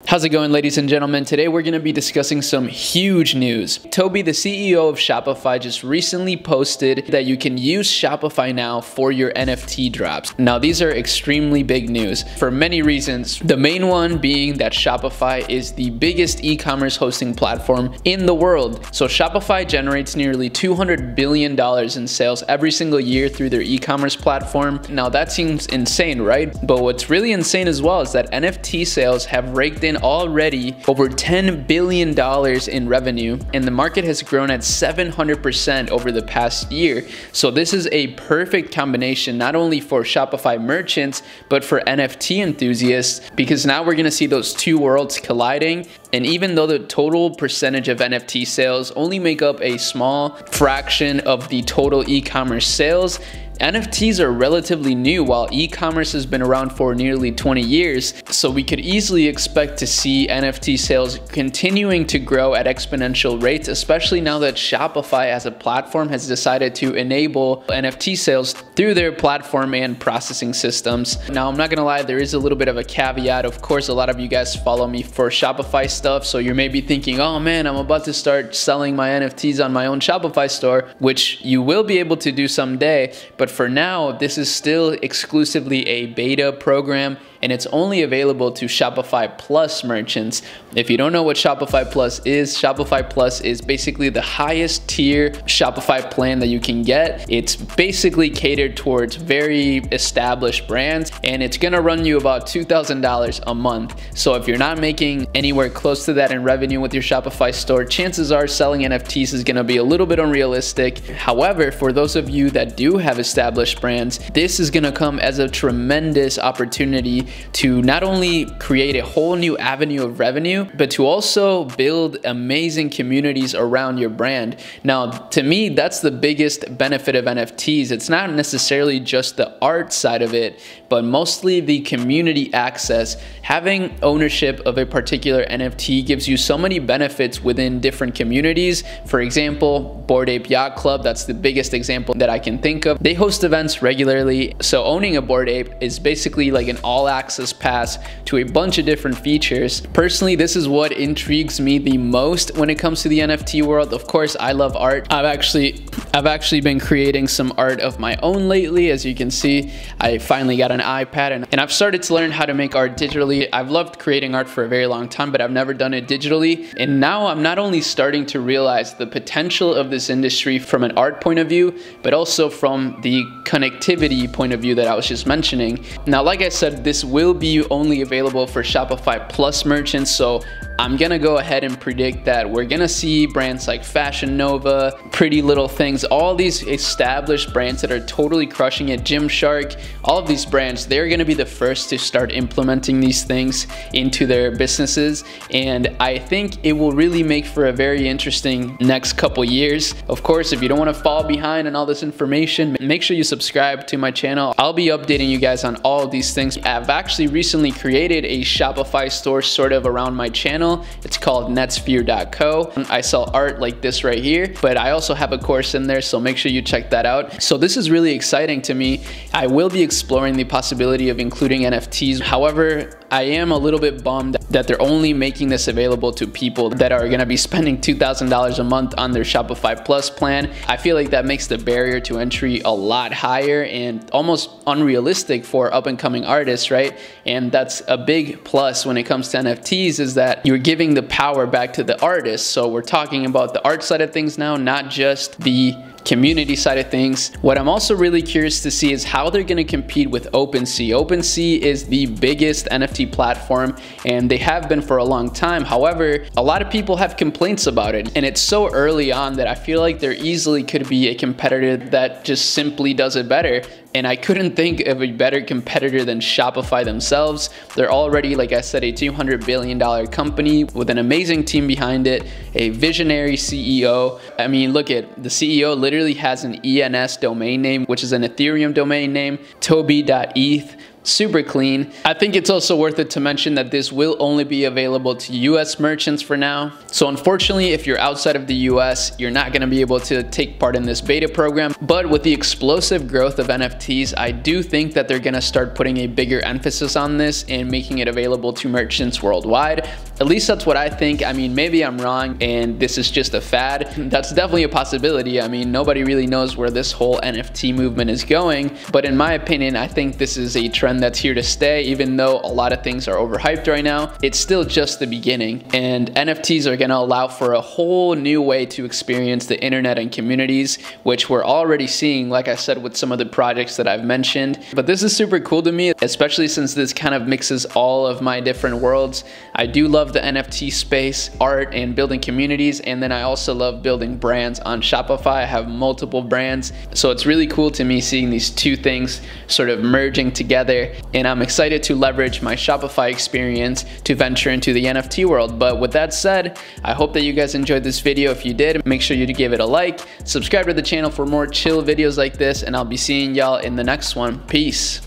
How's it going, ladies and gentlemen? Today we're going to be discussing some huge news. Toby, the CEO of Shopify, just recently posted that you can use Shopify now for your NFT drops. Now, these are extremely big news for many reasons. The main one being that Shopify is the biggest e-commerce hosting platform in the world. So Shopify generates nearly $200 billion in sales every single year through their e-commerce platform. Now, that seems insane, right? But what's really insane as well is that NFT sales have raked in already over $10 billion in revenue, and the market has grown at 700% over the past year. So this is a perfect combination not only for Shopify merchants but for NFT enthusiasts, because now we're going to see those two worlds colliding. And even though the total percentage of NFT sales only make up a small fraction of the total e-commerce sales, NFTs are relatively new while e-commerce has been around for nearly 20 years. So we could easily expect to see NFT sales continuing to grow at exponential rates, especially now that Shopify as a platform has decided to enable NFT sales through their platform and processing systems. Now, I'm not gonna lie, there is a little bit of a caveat. Of course, a lot of you guys follow me for Shopify stuff, so you may be thinking, oh man, I'm about to start selling my NFTs on my own Shopify store, which you will be able to do someday. But for now, this is still exclusively a beta program, and it's only available to Shopify Plus merchants. If you don't know what Shopify Plus is basically the highest tier Shopify plan that you can get. It's basically catered towards very established brands, and it's gonna run you about $2,000 a month. So if you're not making anywhere close to that in revenue with your Shopify store, chances are selling NFTs is gonna be a little bit unrealistic. However, for those of you that do have established brands, this is gonna come as a tremendous opportunity to not only create a whole new avenue of revenue, but to also build amazing communities around your brand. Now, to me, that's the biggest benefit of NFTs. It's not necessarily just the art side of it, but mostly the community access. Having ownership of a particular NFT gives you so many benefits within different communities. For example, Bored Ape Yacht Club, that's the biggest example that I can think of. They host events regularly, so owning a Bored Ape is basically like an all-access pass to a bunch of different features. Personally, this is what intrigues me the most when it comes to the NFT world. Of course, I love art. I've actually been creating some art of my own lately. As you can see, I finally got an iPad and I've started to learn how to make art digitally. I've loved creating art for a very long time, but I've never done it digitally. And now I'm not only starting to realize the potential of this industry from an art point of view, but also from the connectivity point of view that I was just mentioning. Now, like I said, this will be only available for Shopify Plus merchants, so I'm gonna go ahead and predict that we're gonna see brands like Fashion Nova, Pretty Little Things, all these established brands that are totally crushing it, Gymshark, all of these brands, they're gonna be the first to start implementing these things into their businesses. And I think it will really make for a very interesting next couple years. Of course, if you don't wanna fall behind on all this information, make sure you subscribe to my channel. I'll be updating you guys on all of these things. I've actually recently created a Shopify store sort of around my channel. It's called netsphere.co. I sell art like this right here, but I also have a course in there, so make sure you check that out. So this is really exciting to me. I will be exploring the possibility of including NFTs. However, I am a little bit bummed that they're only making this available to people that are gonna be spending $2,000 a month on their Shopify Plus plan. I feel like that makes the barrier to entry a lot higher and almost unrealistic for up-and-coming artists, right? And that's a big plus when it comes to NFTs, is that you're giving the power back to the artist. So we're talking about the art side of things now, not just the community side of things. What I'm also really curious to see is how they're going to compete with OpenSea. OpenSea is the biggest NFT platform, and they have been for a long time. However, a lot of people have complaints about it, and it's so early on that I feel like there easily could be a competitor that just simply does it better. And I couldn't think of a better competitor than Shopify themselves. They're already, like I said, a $200 billion company with an amazing team behind it, a visionary CEO. I mean, look at the CEO literally has an ENS domain name, which is an Ethereum domain name, toby.eth. super clean. I think it's also worth it to mention that this will only be available to US merchants for now. So unfortunately, if you're outside of the US, you're not going to be able to take part in this beta program. But with the explosive growth of NFTs, I do think that they're going to start putting a bigger emphasis on this and making it available to merchants worldwide. At least that's what I think. I mean, maybe I'm wrong and this is just a fad. That's definitely a possibility. I mean, nobody really knows where this whole NFT movement is going. But in my opinion, I think this is a trend that's here to stay. Even though a lot of things are overhyped right now, it's still just the beginning. And NFTs are going to allow for a whole new way to experience the internet and communities, which we're already seeing, like I said, with some of the projects that I've mentioned. But this is super cool to me, especially since this kind of mixes all of my different worlds. I do love the NFT space, art, and building communities, and then I also love building brands on Shopify. I have multiple brands, so it's really cool to me seeing these two things sort of merging together, and I'm excited to leverage my Shopify experience to venture into the NFT world. But with that said, I hope that you guys enjoyed this video. If you did, make sure you give it a like, subscribe to the channel for more chill videos like this, and I'll be seeing y'all in the next one. Peace.